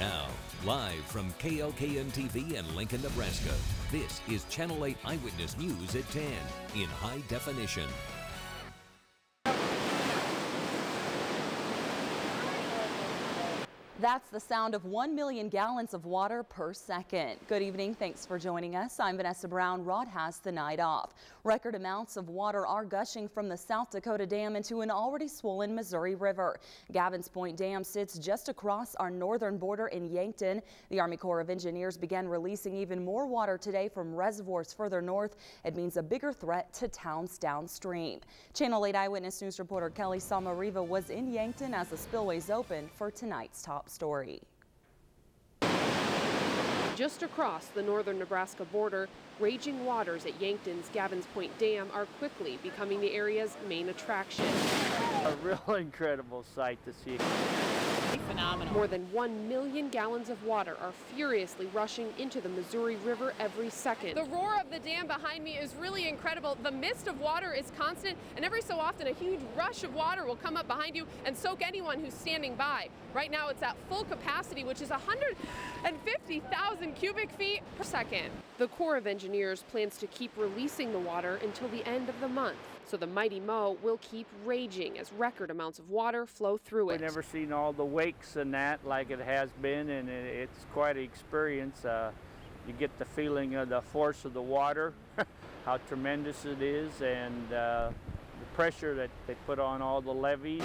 Now, live from KOKN-TV in Lincoln, Nebraska, this is Channel 8 Eyewitness News at 10 in high definition. That's the sound of 1 million gallons of water per second. Good evening. Thanks for joining us. I'm Vanessa Brown. Rod has the night off. Record amounts of water are gushing from the South Dakota Dam into an already swollen Missouri River. Gavin's Point Dam sits just across our northern border in Yankton. The Army Corps of Engineers began releasing even more water today from reservoirs further north. It means a bigger threat to towns downstream. Channel 8 Eyewitness News reporter Kelly Samariva was in Yankton as the spillways opened for tonight's top story. Just across the northern Nebraska border, raging waters at Yankton's Gavin's Point Dam are quickly becoming the area's main attraction. A real incredible sight to see. Phenomenal. More than 1 million gallons of water are furiously rushing into the Missouri River every second. The roar of the dam behind me is really incredible. The mist of water is constant, and every so often a huge rush of water will come up behind you and soak anyone who's standing by. Right now it's at full capacity, which is 150,000 cubic feet per second. The Corps of Engineers plans to keep releasing the water until the end of the month. So the mighty Mo will keep raging as record amounts of water flow through it. We've never seen all the wakes and that like it has been, and it's quite an experience. You get the feeling of the force of the water, how tremendous it is, and the pressure that they put on all the levees.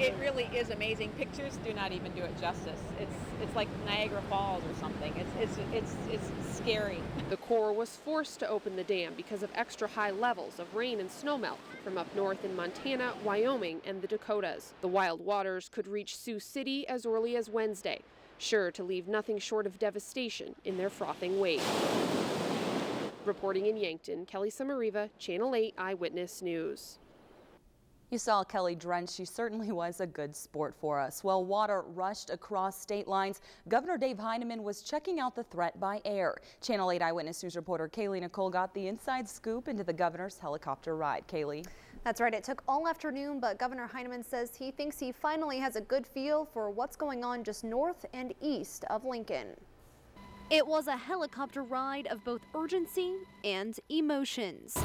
It really is amazing. Pictures do not even do it justice. It's like Niagara Falls or something. It's scary. The Corps was forced to open the dam because of extra high levels of rain and snowmelt from up north in Montana, Wyoming, and the Dakotas. The wild waters could reach Sioux City as early as Wednesday, sure to leave nothing short of devastation in their frothing wake. Reporting in Yankton, Kelly Samariva, Channel 8 Eyewitness News. You saw Kelly drenched. She certainly was a good sport for us. While water rushed across state lines, Governor Dave Heineman was checking out the threat by air. Channel 8 Eyewitness News reporter Kaylee Nicole got the inside scoop into the governor's helicopter ride. Kaylee. That's right. It took all afternoon, but Governor Heineman says he thinks he finally has a good feel for what's going on just north and east of Lincoln. It was a helicopter ride of both urgency and emotions.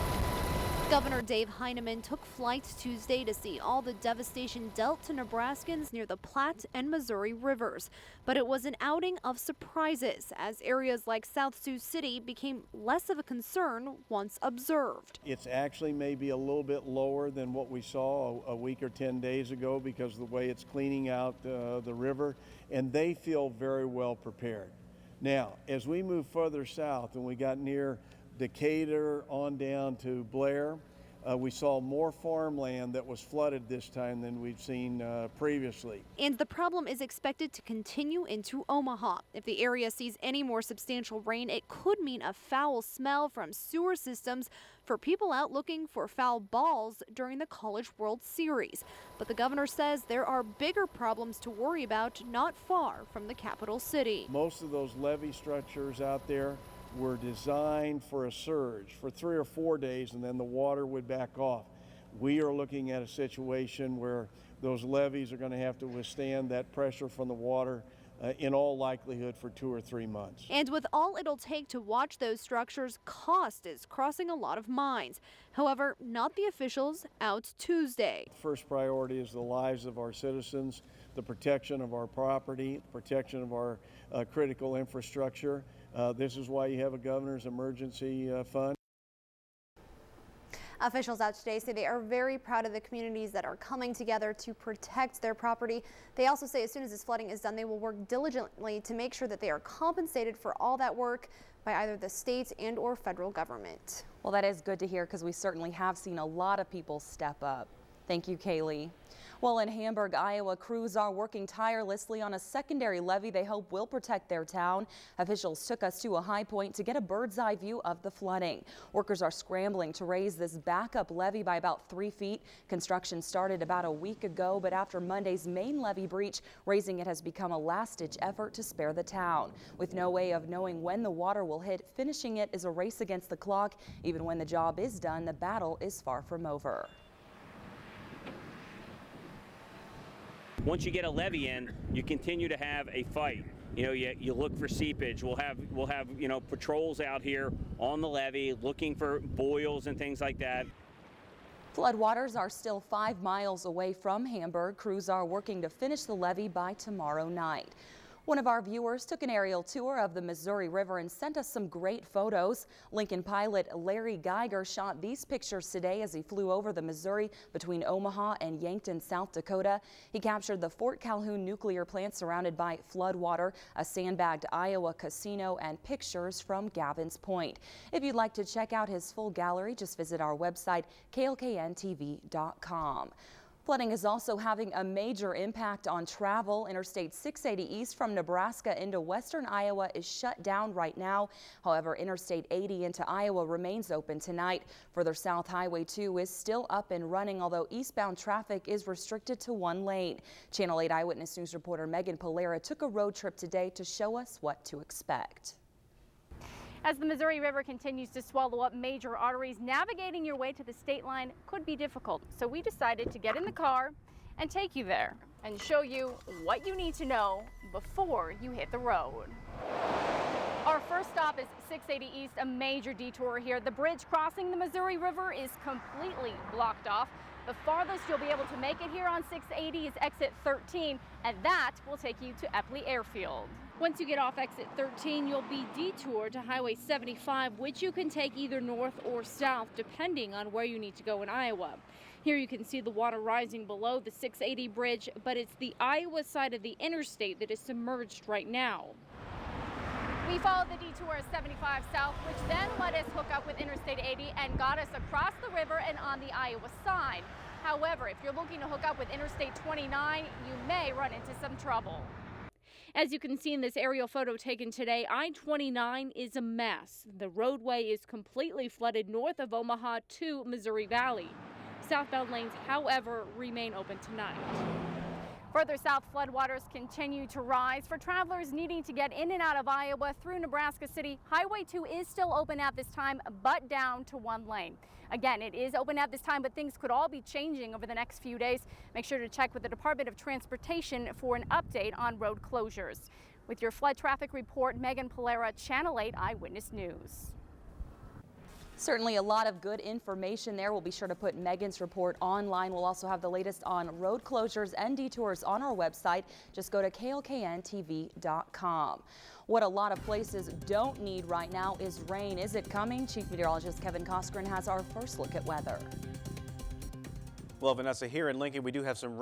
Governor Dave Heineman took flight Tuesday to see all the devastation dealt to Nebraskans near the Platte and Missouri rivers. But it was an outing of surprises as areas like South Sioux City became less of a concern once observed. It's actually maybe a little bit lower than what we saw a week or 10 days ago because of the way it's cleaning out the river, and they feel very well prepared. Now, as we move further south and we got near Decatur on down to Blair, we saw more farmland that was flooded this time than we've seen previously. And the problem is expected to continue into Omaha. If the area sees any more substantial rain, it could mean a foul smell from sewer systems for people out looking for foul balls during the College World Series. But the governor says there are bigger problems to worry about not far from the capital city. Most of those levee structures out there were designed for a surge for 3 or 4 days, and then the water would back off. We are looking at a situation where those levees are going to have to withstand that pressure from the water in all likelihood for 2 or 3 months. And with all it'll take to watch those structures, cost is crossing a lot of minds. However, not the officials out Tuesday. First priority is the lives of our citizens, the protection of our property, the protection of our critical infrastructure. This is why you have a governor's emergency fund. Officials out today say they are very proud of the communities that are coming together to protect their property. They also say as soon as this flooding is done, they will work diligently to make sure that they are compensated for all that work by either the state and or federal government. Well, that is good to hear because we certainly have seen a lot of people step up. Thank you, Kaylee. Well, in Hamburg, Iowa, crews are working tirelessly on a secondary levee they hope will protect their town. Officials took us to a high point to get a bird's eye view of the flooding. Workers are scrambling to raise this backup levee by about 3 feet. Construction started about a week ago, but after Monday's main levee breach, raising it has become a last-ditch effort to spare the town. With no way of knowing when the water will hit, finishing it is a race against the clock. Even when the job is done, the battle is far from over. once you get a levee in, you continue to have a fight. You know, you look for seepage. We'll have you know, patrols out here on the levee looking for boils and things like that. Floodwaters are still 5 miles away from Hamburg. Crews are working to finish the levee by tomorrow night. One of our viewers took an aerial tour of the Missouri River and sent us some great photos. Lincoln pilot Larry Geiger shot these pictures today as he flew over the Missouri between Omaha and Yankton, South Dakota. He captured the Fort Calhoun nuclear plant surrounded by floodwater, a sandbagged Iowa casino, and pictures from Gavin's Point. If you'd like to check out his full gallery, just visit our website, klkntv.com. Flooding is also having a major impact on travel. Interstate 680 east from Nebraska into western Iowa is shut down right now. However, Interstate 80 into Iowa remains open tonight. Further south, Highway 2 is still up and running, although eastbound traffic is restricted to 1 lane. Channel 8 Eyewitness News reporter Megan Polera took a road trip today to show us what to expect. As the Missouri River continues to swallow up major arteries, navigating your way to the state line could be difficult. So we decided to get in the car and take you there and show you what you need to know before you hit the road. Our first stop is 680 East, a major detour here. The bridge crossing the Missouri River is completely blocked off. The farthest you'll be able to make it here on 680 is exit 13, and that will take you to Epley Airfield. Once you get off exit 13, you'll be detoured to Highway 75, which you can take either north or south, depending on where you need to go in Iowa. Here you can see the water rising below the 680 bridge, but it's the Iowa side of the interstate that is submerged right now. We followed the detour 75 south, which then let us hook up with Interstate 80 and got us across the river and on the Iowa side. However, if you're looking to hook up with Interstate 29, you may run into some trouble. As you can see in this aerial photo taken today, I-29 is a mess. The roadway is completely flooded north of Omaha to Missouri Valley. Southbound lanes, however, remain open tonight. Further south, floodwaters continue to rise. For travelers needing to get in and out of Iowa through Nebraska City, Highway 2 is still open at this time, but down to 1 lane. Again, it is open at this time, but things could all be changing over the next few days. Make sure to check with the Department of Transportation for an update on road closures. With your flood traffic report, Megan Polera, Channel 8 Eyewitness News. Certainly a lot of good information there. We'll be sure to put Megan's report online. We'll also have the latest on road closures and detours on our website. Just go to klkntv.com. What a lot of places don't need right now is rain. Is it coming? Chief Meteorologist Kevin Coskren has our first look at weather. Well, Vanessa, here in Lincoln, we do have some